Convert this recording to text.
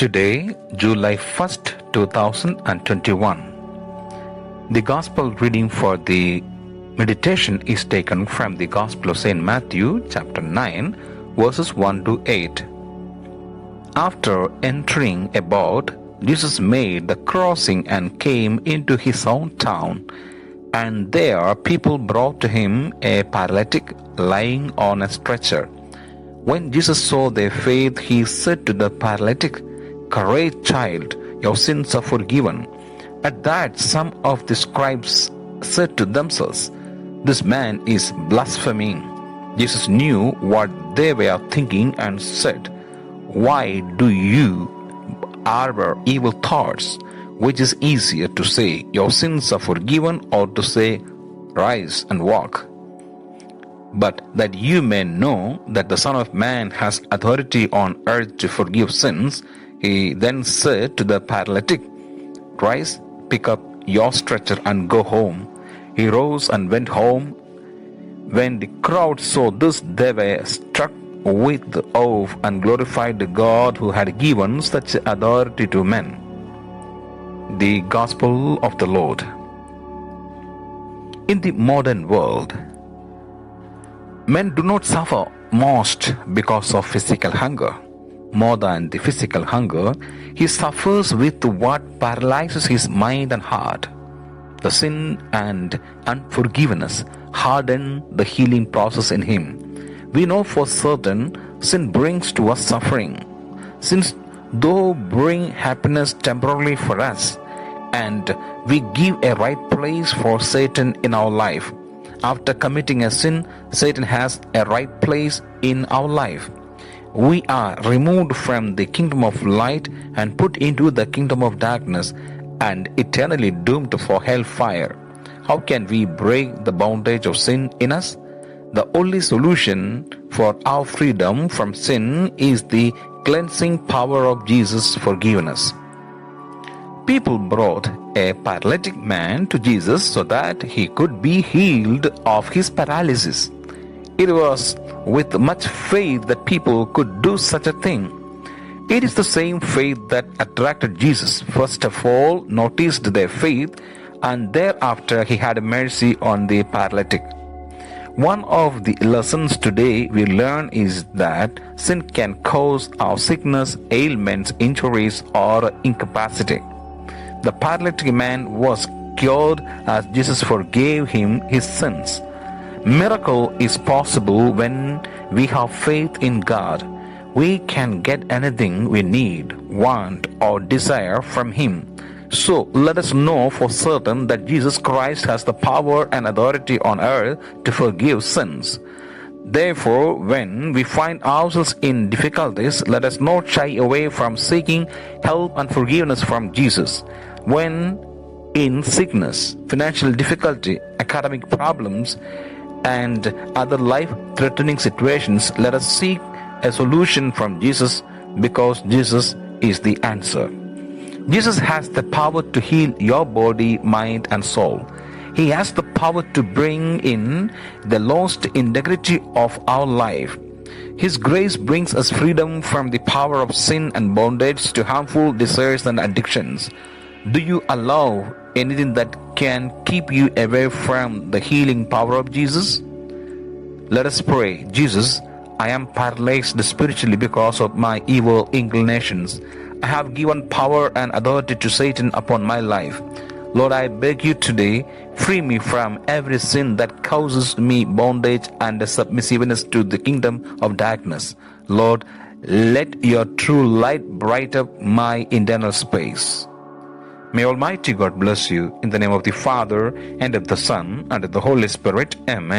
Today, July 1st, 2021. The Gospel reading for the meditation is taken from the Gospel of St. Matthew, chapter 9, verses 1 to 8. After entering a boat, Jesus made the crossing and came into his own town, and there people brought to him a paralytic lying on a stretcher. When Jesus saw their faith, he said to the paralytic, "Courage, child, your sins are forgiven." At that, some of the scribes said to themselves, "This man is blaspheming." Jesus knew what they were thinking and said, "Why do you harbor evil thoughts? Which is easier to say, 'Your sins are forgiven,' or to say, 'Rise and walk'? But that you may know that the Son of Man has authority on earth to forgive sins," he then said to the paralytic, "Rise, pick up your stretcher and go home." He rose and went home. When the crowd saw this, they were struck with awe and glorified God who had given such authority to men. The Gospel of the Lord. In the modern world, men do not suffer most because of physical hunger. More than the physical hunger, he suffers with what paralyzes his mind and heart. The sin and unforgiveness harden the healing process in him. We know for certain sin brings to us suffering. Sins, though, bring happiness temporarily for us, and we give a right place for Satan in our life. After committing a sin, Satan has a right place in our life. We are removed from the kingdom of light and put into the kingdom of darkness and eternally doomed for hellfire. How can we break the bondage of sin in us? The only solution for our freedom from sin is the cleansing power of Jesus' forgiveness. People brought a paralytic man to Jesus so that he could be healed of his paralysis. It was with much faith that people could do such a thing. It is the same faith that attracted Jesus. First of all, noticed their faith, and thereafter he had mercy on the paralytic. One of the lessons today we learn is that sin can cause our sickness, ailments, injuries, or incapacity. The paralytic man was cured as Jesus forgave him his sins. Miracle is possible when we have faith in God. We can get anything we need, want, or desire from Him. So let us know for certain that Jesus Christ has the power and authority on earth to forgive sins. Therefore, when we find ourselves in difficulties, let us not shy away from seeking help and forgiveness from Jesus. When in sickness, financial difficulty, academic problems, and other life-threatening situations, let us seek a solution from Jesus, because Jesus is the answer. Jesus has the power to heal your body, mind, and soul. He has the power to bring in the lost integrity of our life. His grace brings us freedom from the power of sin and bondage to harmful desires and addictions. Do you allow anything that can keep you away from the healing power of Jesus? Let us pray. Jesus, I am paralyzed spiritually because of my evil inclinations. I have given power and authority to Satan upon my life. Lord, I beg you today, free me from every sin that causes me bondage and submissiveness to the kingdom of darkness. Lord, let your true light brighten up my internal space. May Almighty God bless you in the name of the Father, and of the Son, and of the Holy Spirit. Amen.